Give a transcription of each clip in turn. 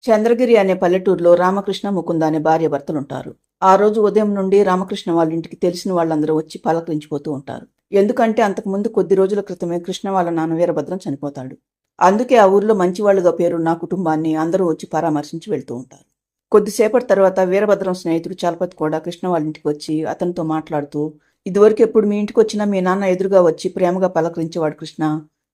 చంద్రగిరి అనే పల్లెటూరులో రామకృష్ణ, ముకుంద అనే భార్యాభర్తలుంటారు. ఆ రోజు ఉదయం నుండి రామకృష్ణ వాళ్ళ ఇంటికి తెలిసిన వాళ్ళందరూ వచ్చి పలకరించిపోతూ ఉంటారు. ఎందుకంటే అంతకుముందు కొద్ది రోజుల క్రితమే కృష్ణ వాళ్ళ నాన్న వీరభద్రం చనిపోతాడు. అందుకే ఆ ఊర్లో మంచివాళ్లుగా పేరున్న కుటుంబాన్ని అందరూ వచ్చి పరామర్శించి వెళ్తూ ఉంటారు. కొద్దిసేపటి తర్వాత వీరభద్రం స్నేహితుడు చలపతి కూడా కృష్ణ వాళ్ళ ఇంటికి వచ్చి అతనితో మాట్లాడుతూ, ఇదివరకు ఎప్పుడు మీ ఇంటికి వచ్చినా మీ నాన్న ఎదురుగా వచ్చి ప్రేమగా పలకరించేవాడు కృష్ణ,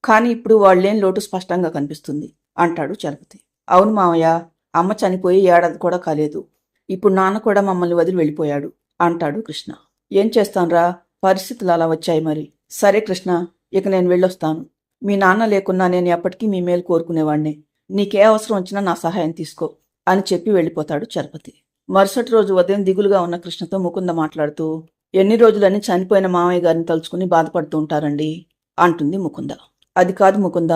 కానీ ఇప్పుడు వాళ్ళేం లోటు స్పష్టంగా కనిపిస్తుంది అంటాడు చలపతి. అవును మావయ్య, అమ్మ చనిపోయి ఏడాది కూడా కాలేదు. ఇప్పుడు నాన్న కూడా మమ్మల్ని వదిలి వెళ్ళిపోయాడు అంటాడు కృష్ణ. ఏం చేస్తాన్రా, పరిస్థితులు అలా వచ్చాయి మరి. సరే కృష్ణ, ఇక నేను వెళ్ళొస్తాను. మీ నాన్న లేకున్నా నేను ఎప్పటికీ మీ మేలు కోరుకునేవాణ్ణే. నీకే అవసరం వచ్చినా నా సహాయం తీసుకో అని చెప్పి వెళ్ళిపోతాడు చలపతి. మరుసటి రోజు ఉదయం దిగులుగా ఉన్న కృష్ణతో ముకుంద మాట్లాడుతూ, ఎన్ని రోజులని చనిపోయిన మామయ్య గారిని తలుచుకుని బాధపడుతూ ఉంటారండి అంటుంది ముకుంద. అది కాదు ముకుంద,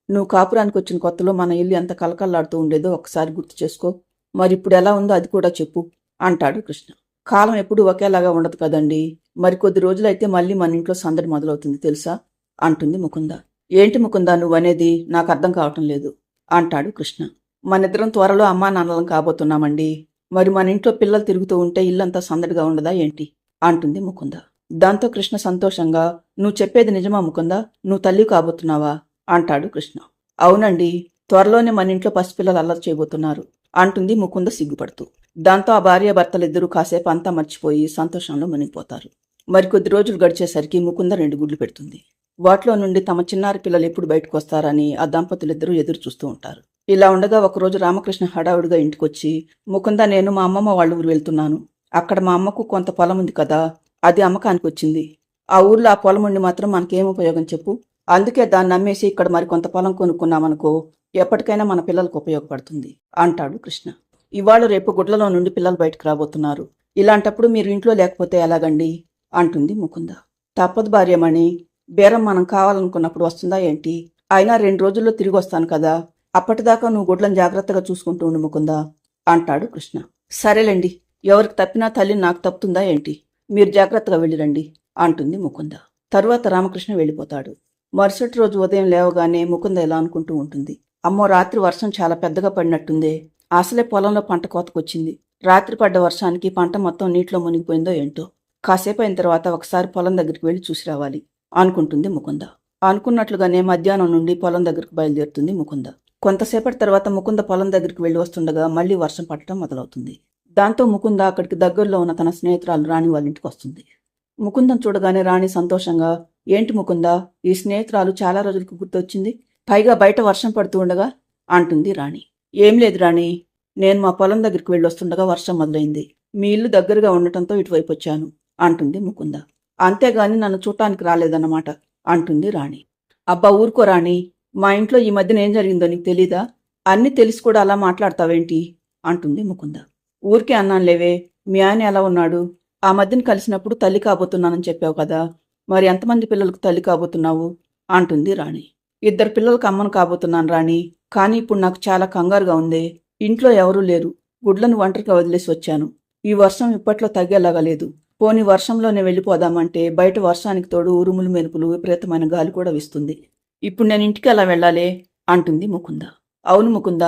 నువ్వు కాపురానికి వచ్చిన కొత్తలో మన ఇల్లు ఎంత కలకల్లాడుతూ ఉండేదో ఒకసారి గుర్తు చేసుకో. మరిప్పుడు ఎలా ఉందో అది కూడా చెప్పు అంటాడు కృష్ణ. కాలం ఎప్పుడూ ఒకేలాగా ఉండదు కదండి. మరికొద్ది రోజులైతే మళ్ళీ మన ఇంట్లో సందడి మొదలవుతుంది తెలుసా అంటుంది ముకుంద. ఏంటి ముకుంద నువ్వనేది, నాకు అర్థం కావటం లేదు అంటాడు కృష్ణ. మనిద్దరం త్వరలో అమ్మా నాన్నలం కాబోతున్నామండి. మరి మన ఇంట్లో పిల్లలు తిరుగుతూ ఉంటే ఇల్లంతా సందడిగా ఉండదా ఏంటి అంటుంది ముకుంద. దాంతో కృష్ణ సంతోషంగా, నువ్వు చెప్పేది నిజమా ముకుంద, నువ్వు తల్లి కాబోతున్నావా అంటాడు కృష్ణ. అవునండి, త్వరలోనే మన ఇంట్లో పసిపిల్లలు అల్లరి చేయబోతున్నారు అంటుంది ముకుంద సిగ్గుపడుతూ. దాంతో ఆ భార్యాభర్తలిద్దరూ కాసేపు అంతా మర్చిపోయి సంతోషంలో మునిగిపోతారు. మరికొద్ది రోజులు గడిచేసరికి ముకుంద 2 గుడ్లు పెడుతుంది. వాటిలో నుండి తమ చిన్నారి పిల్లలు ఎప్పుడు బయటకు వస్తారని ఆ దంపతులిద్దరూ ఎదురు చూస్తూ ఉంటారు. ఇలా ఉండగా ఒకరోజు రామకృష్ణ హడావుడిగా ఇంటికొచ్చి, ముకుంద, నేను మా అమ్మమ్మ వాళ్ళ ఊరు వెళ్తున్నాను. అక్కడ మా అమ్మకు కొంత పొలం ఉంది కదా, అది అమ్మకానికి వచ్చింది. ఆ ఊర్లో ఆ పొలం ఉండి మాత్రం మనకేం ఉపయోగం చెప్పు. అందుకే దాన్ని అమ్మేసి ఇక్కడ మరికొంత పొలం కొనుక్కున్నామనుకో, ఎప్పటికైనా మన పిల్లలకు ఉపయోగపడుతుంది అంటాడు కృష్ణ. ఇవాళ రేపు గుడ్లలో నుండి పిల్లలు బయటకు రాబోతున్నారు. ఇలాంటప్పుడు మీరు ఇంట్లో లేకపోతే ఎలాగండి అంటుంది ముకుంద. తప్పదు భార్యమణి, బేరం మనం కావాలనుకున్నప్పుడు వస్తుందా ఏంటి? అయినా 2 రోజుల్లో తిరిగి వస్తాను కదా, అప్పటిదాకా నువ్వు గుడ్లను జాగ్రత్తగా చూసుకుంటూ ఉండు ముకుంద అంటాడు కృష్ణ. సరేలేండి, ఎవరికి తప్పినా తల్లి నాకు తప్పుతుందా ఏంటి, మీరు జాగ్రత్తగా వెళ్ళిరండి అంటుంది ముకుంద. తరువాత రామకృష్ణ వెళ్ళిపోతాడు. మరుసటి రోజు ఉదయం లేవగానే ముకుంద ఇలా అనుకుంటూ ఉంటుంది, అమ్మో, రాత్రి వర్షం చాలా పెద్దగా పడినట్టుందే. అసలే పొలంలో పంట కోతకొచ్చింది. రాత్రి పడ్డ వర్షానికి పంట మొత్తం నీటిలో మునిగిపోయిందో ఏంటో. కాసేపు అయిన తర్వాత ఒకసారి పొలం దగ్గరికి వెళ్ళి చూసి రావాలి అనుకుంటుంది ముకుంద. అనుకున్నట్లుగానే మధ్యాహ్నం నుండి పొలం దగ్గరకు బయలుదేరుతుంది ముకుంద. కొంతసేపటి తర్వాత ముకుంద పొలం దగ్గరికి వెళ్ళి వస్తుండగా మళ్లీ వర్షం పడటం మొదలవుతుంది. దాంతో ముకుంద అక్కడికి దగ్గరలో ఉన్న తన స్నేహితురాలు రాణి వాళ్ళ ఇంటికి వస్తుంది. ముకుందం చూడగానే రాణి సంతోషంగా, ఏంటి ముకుంద, ఈ స్నేహితురాలు చాలా రోజులకు గుర్తొచ్చింది, పైగా బయట వర్షం పడుతూ ఉండగా అంటుంది రాణి. ఏం లేదు రాణి, నేను మా పొలం దగ్గరికి వెళ్ళి వస్తుండగా వర్షం మొదలైంది. మీ ఇల్లు దగ్గరగా ఉండటంతో ఇటువైపు వచ్చాను అంటుంది ముకుంద. అంతేగాని నన్ను చూడటానికి రాలేదన్నమాట అంటుంది రాణి. అబ్బా ఊరుకో రాణి, మా ఇంట్లో ఈ మధ్యన ఏం జరిగిందో నీకు తెలీదా? అన్నీ తెలిసి కూడా అలా మాట్లాడతావేంటి అంటుంది ముకుంద. ఊరికే అన్నానులేవే, మీ ఆయన ఎలా ఉన్నాడు? ఆ మధ్యన కలిసినప్పుడు తల్లి కాబోతున్నానని చెప్పావు కదా, మరి ఎంతమంది పిల్లలకు తల్లి కాబోతున్నావు అంటుంది రాణి. 2 పిల్లలకు అమ్మను కాబోతున్నాను రాణి, కానీ ఇప్పుడు నాకు చాలా కంగారుగా ఉంది. ఇంట్లో ఎవరూ లేరు. గుడ్లను ఒంటరిగా వదిలేసి వచ్చాను. ఈ వర్షం ఇప్పట్లో తగ్గేలాగా లేదు. పోని వర్షంలోనే వెళ్ళిపోదామంటే బయట వర్షానికి తోడు ఉరుములు మెరుపులు విపరీతమైన గాలి కూడా వీస్తుంది. ఇప్పుడు నేను ఇంటికి ఎలా వెళ్ళాలి అంటుంది ముకుంద. అవును ముకుంద,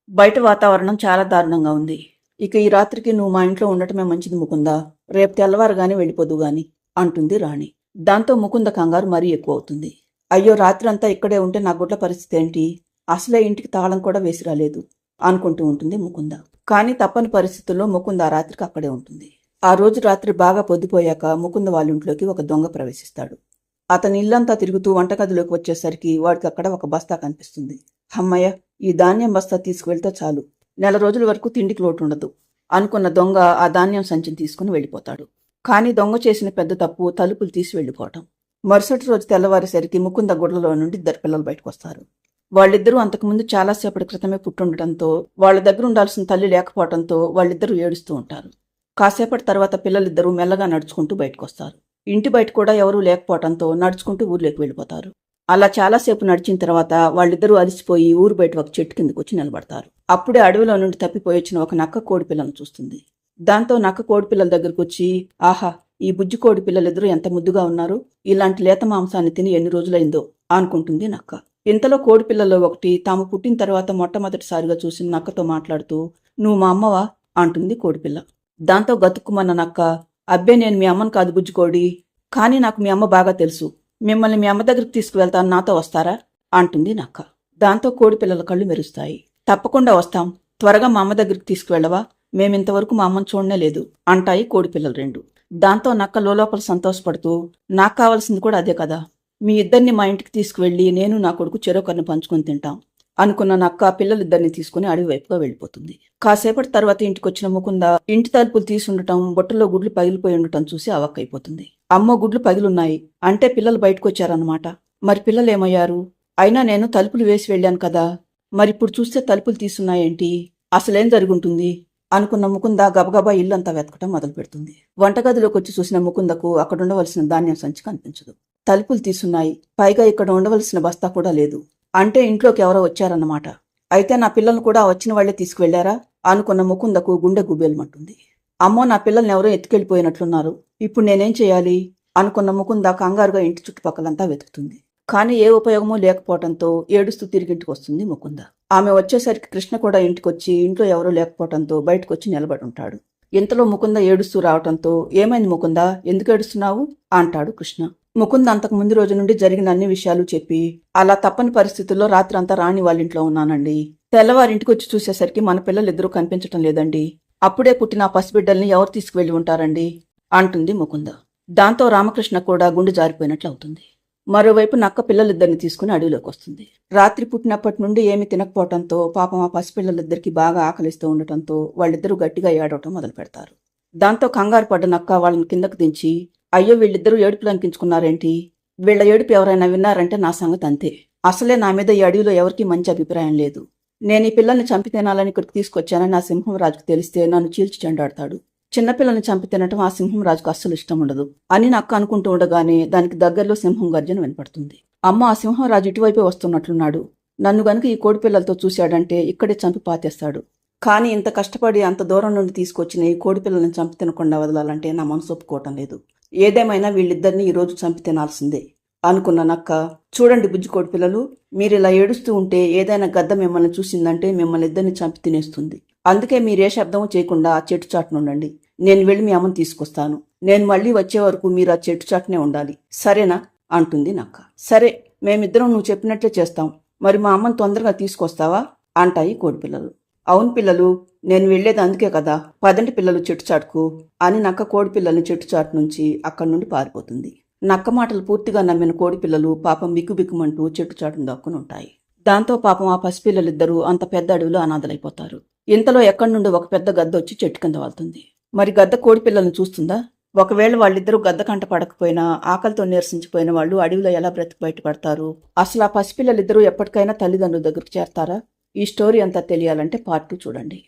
బయట వాతావరణం చాలా దారుణంగా ఉంది. ఇక ఈ రాత్రికి నువ్వు మా ఇంట్లో ఉండటమే మంచిది ముకుంద, రేపు తెల్లవారుగానే వెళ్ళిపోదు గాని అంటుంది రాణి. దాంతో ముకుంద కంగారు మరీ ఎక్కువ అవుతుంది. అయ్యో, రాత్రంతా ఇక్కడే ఉంటే నా గుడ్ల పరిస్థితి ఏంటి? అసలే ఇంటికి తాళం కూడా వేసి రాలేదు అనుకుంటూ ఉంటుంది ముకుంద. కానీ తప్పని పరిస్థితుల్లో ముకుంద ఆ రాత్రికి అక్కడే ఉంటుంది. ఆ రోజు రాత్రి బాగా పొద్దుపోయాక ముకుంద వాళ్ళ ఇంట్లోకి ఒక దొంగ ప్రవేశిస్తాడు. అతని ఇల్లంతా తిరుగుతూ వంటగదిలోకి వచ్చేసరికి వాడికి అక్కడ ఒక బస్తా కనిపిస్తుంది. హమ్మయ్య, ఈ ధాన్యం బస్తా తీసుకువెళ్తే చాలు, నెల రోజుల వరకు తిండికి లోటు ఉండదు అనుకున్న దొంగ ఆ ధాన్యం సంచిని తీసుకుని వెళ్ళిపోతాడు. కానీ దొంగ చేసిన పెద్ద తప్పు తలుపులు తీసి వెళ్ళిపోవటం. మరుసటి రోజు తెల్లవారేసరికి ముకుంద గుడ్లలో నుండి 2 పిల్లలు బయటకు వస్తారు. వాళ్ళిద్దరూ అంతకుముందు చాలాసేపటి క్రితమే పుట్టుండటంతో వాళ్ళ దగ్గర ఉండాల్సిన తల్లి లేకపోవడంతో వాళ్ళిద్దరూ ఏడుస్తూ ఉంటారు. కాసేపటి తర్వాత పిల్లలిద్దరూ మెల్లగా నడుచుకుంటూ బయటకొస్తారు. ఇంటి బయట కూడా ఎవరూ లేకపోవడంతో నడుచుకుంటూ ఊర్లోకి వెళ్ళిపోతారు. అలా చాలాసేపు నడిచిన తర్వాత వాళ్ళిద్దరూ అలసిపోయి ఊరు బయట ఒక చెట్టు కిందకు వచ్చి నిలబడతారు. అప్పుడే అడవిలో నుండి తప్పిపోయి వచ్చిన ఒక నక్క కోడి పిల్లను చూస్తుంది. దాంతో నక్క కోడి పిల్లల దగ్గరకు వచ్చి, ఆహా, ఈ బుజ్జి కోడి పిల్లలిద్దరూ ఎంత ముద్దుగా ఉన్నారు, ఇలాంటి లేత మాంసాన్ని తిని ఎన్ని రోజులైందో అనుకుంటుంది నక్క. ఇంతలో కోడి పిల్లల్లో ఒకటి తాము పుట్టిన తర్వాత మొట్టమొదటిసారిగా చూసిన నక్కతో మాట్లాడుతూ, "నువ్వు మా అమ్మవా?" అంటుంది కోడిపిల్ల. దాంతో గతుక్కుమన్న నక్క, "అబ్బే, నేను మీ అమ్మను కాదు బుజ్జికోడి. కానీ నాకు మీ అమ్మ బాగా తెలుసు. మిమ్మల్ని మీ అమ్మ దగ్గరికి తీసుకువెళ్తాను, నాతో వస్తారా?" అంటుంది నక్క. దాంతో కోడిపిల్లల కళ్ళు మెరుస్తాయి. "తప్పకుండా వస్తాం. త్వరగా మా అమ్మ దగ్గరికి తీసుకువెళ్ళవా? మేమింతవరకు మా అమ్మను చూడనే లేదు" అంటాయి కోడిపిల్లలు రెండు. దాంతో నక్క లోపల సంతోషపడుతూ, "నాకు కావాల్సింది కూడా అదే కదా. మీ ఇద్దరిని మా ఇంటికి తీసుకువెళ్ళి నేను నా కొడుకు చెరొకరిని పంచుకొని తింటాం" అనుకున్న నక్క పిల్లలిద్దరిని తీసుకుని అడవి వైపుగా వెళ్ళిపోతుంది. కాసేపటి తర్వాత ఇంటికొచ్చిన ముకుంద ఇంటి తలుపులు తీసుండటం, బుట్టలో గుడ్లు పగిలిపోయి ఉండటం చూసి అవాక్కైపోతుంది. "అమ్మో, గుడ్లు పగిలున్నాయి అంటే పిల్లలు బయటకు వచ్చారన్నమాట. మరి పిల్లలేమయ్యారు? అయినా నేను తలుపులు వేసి వెళ్ళాను కదా. మరిప్పుడు చూస్తే తలుపులు తీసున్నాయేంటి? అసలేం జరుగుంటుంది?" అనుకున్న ముకుంద గబగబా ఇల్లంతా వెతకటం మొదలు పెడుతుంది. వంటగదిలోకి వచ్చి చూసిన ముకుందకు అక్కడుండవలసిన ధాన్యం సంచి కనిపించదు. తలుపులు తీసున్నాయి, పైగా ఇక్కడ ఉండవలసిన బస్తా కూడా లేదు. అంటే ఇంట్లోకి ఎవరో వచ్చారన్నమాట. అయితే నా పిల్లల్ని కూడా వచ్చిన వాళ్లే తీసుకువెళ్లారా అనుకున్న ముకుందకు గుండె గుబేలమంటుంది. "అమ్మో, నా పిల్లల్ని ఎవరో ఎత్తుకెళ్లిపోయినట్లున్నారు. ఇప్పుడు నేనేం చేయాలి?" అనుకున్న ముకుంద కంగారుగా ఇంటి చుట్టుపక్కలంతా వెతుకుతుంది. కానీ ఏ ఉపయోగమూ లేకపోవడంతో ఏడుస్తూ తిరిగింటికి వస్తుంది ముకుంద. ఆమె వచ్చేసరికి కృష్ణ కూడా ఇంటికొచ్చి ఇంట్లో ఎవరూ లేకపోవడంతో బయటకొచ్చి నిలబడి ఉంటాడు. ఇంతలో ముకుంద ఏడుస్తూ రావటంతో, "ఏమైంది ముకుంద, ఎందుకు ఏడుస్తున్నావు?" అంటాడు కృష్ణ. ముకుంద అంతకు ముందు రోజు నుండి జరిగిన అన్ని విషయాలు చెప్పి, "అలా తప్పని పరిస్థితుల్లో రాత్రంతా రాణి వాళ్ళింట్లో ఉన్నానండి. తెల్లవారింటికొచ్చి చూసేసరికి మన పిల్లలిద్దరూ కనిపించటం లేదండి. అప్పుడే పుట్టిన ఆ పసిబిడ్డల్ని ఎవరు తీసుకువెళ్లి ఉంటారండి" అంటుంది ముకుంద. దాంతో రామకృష్ణ కూడా గుండె జారిపోయినట్లు అవుతుంది. మరోవైపు నక్క పిల్లలిద్దరిని తీసుకుని అడవిలోకి వస్తుంది. రాత్రి పుట్టినప్పటి నుండి ఏమీ తినకపోవడంతో పాపం ఆ పసిపిల్లలిద్దరికీ బాగా ఆకలిస్తూ ఉండటంతో వాళ్ళిద్దరూ గట్టిగా ఏడవటం మొదలు పెడతారు. దాంతో కంగారు పడ్డ నక్క వాళ్ళని కిందకు దించి, "అయ్యో, వీళ్ళిద్దరూ ఏడుపులు అనిపించుకున్నారేంటి? వీళ్ల ఏడుపు ఎవరైనా విన్నారంటే నా సంగతి అంతే. అసలే నా మీద ఈ అడవిలో ఎవరికీ మంచి అభిప్రాయం లేదు. నేను ఈ పిల్లల్ని చంపి తినాలని ఇక్కడికి తీసుకొచ్చానని ఆ సింహంరాజుకు తెలిస్తే నన్ను చీల్చి చెండాడతాడు. చిన్నపిల్లని చంపి తినటం ఆ సింహంరాజుకు అస్సలు ఇష్టం ఉండదు" అని నక్క అనుకుంటూ ఉండగానే దానికి దగ్గరలో సింహం గర్జన వినపడుతుంది. "అమ్మ, ఆ సింహంరాజు ఇటువైపే వస్తున్నట్లున్నాడు. నన్ను గనుక ఈ కోడి పిల్లలతో చూశాడంటే ఇక్కడే చంపి పాతేస్తాడు. కానీ ఇంత కష్టపడి అంత దూరం నుండి తీసుకొచ్చిన ఈ కోడి పిల్లల్ని చంపి తినకుండా వదలాలంటే నా మనసు ఒప్పుకోవటం లేదు. ఏదేమైనా వీళ్ళిద్దరిని ఈరోజు చంపి తినాల్సిందే" అనుకున్న నక్క, "చూడండి బుజ్జి కోడి పిల్లలు, మీరిలా ఏడుస్తూ ఉంటే ఏదైనా గద్ద మిమ్మల్ని చూసిందంటే మిమ్మల్ని ఇద్దరిని చంపి తినేస్తుంది. అందుకే మీరే శబ్దం చేయకుండా ఆ చెట్టు చాటునుండండి. నేను వెళ్ళి మీ అమ్మని తీసుకొస్తాను. నేను మళ్ళీ వచ్చే వరకు మీరు ఆ చెట్టు చాటునే ఉండాలి. సరేనా?" అంటుంది నక్క. "సరే, మేమిద్దరం నువ్వు చెప్పినట్లే చేస్తాం. మరి మా అమ్మని తొందరగా తీసుకొస్తావా?" అంటాయి కోడిపిల్లలు. "అవును పిల్లలు, నేను వెళ్లేది అందుకే కదా. పదండి పిల్లలు చెట్టు చాటుకు" అని నక్క కోడిపిల్లల్ని చెట్టు చాటు నుంచి అక్కడి నుండి పారిపోతుంది. నక్క మాటలు పూర్తిగా నమ్మిన కోడిపిల్లలు పాపం బిక్కుబిక్కుమంటూ చెట్టు చాటును దాక్కుని ఉంటాయి. దాంతో పాపం ఆ పసిపిల్లలిద్దరూ అంత పెద్ద అడవిలో అనాథలైపోతారు. ఇంతలో ఎక్కడి నుండి ఒక పెద్ద గద్ద వచ్చి చెట్టు కింద వాళ్తుంది. మరి గద్ద కోడిపిల్లలను చూస్తుందా? ఒకవేళ వాళ్ళిద్దరూ గద్ద కంట పడకపోయినా ఆకలితో నీరసించిపోయిన వాళ్ళు అడవిలో ఎలా బ్రతికి బయటపడతారు? అసలు ఆ పసిపిల్లలిద్దరూ ఎప్పటికైనా తల్లిదండ్రుల దగ్గరకు చేరతారా? ఈ స్టోరీ అంతా తెలియాలంటే పార్ట్ 2 చూడండి.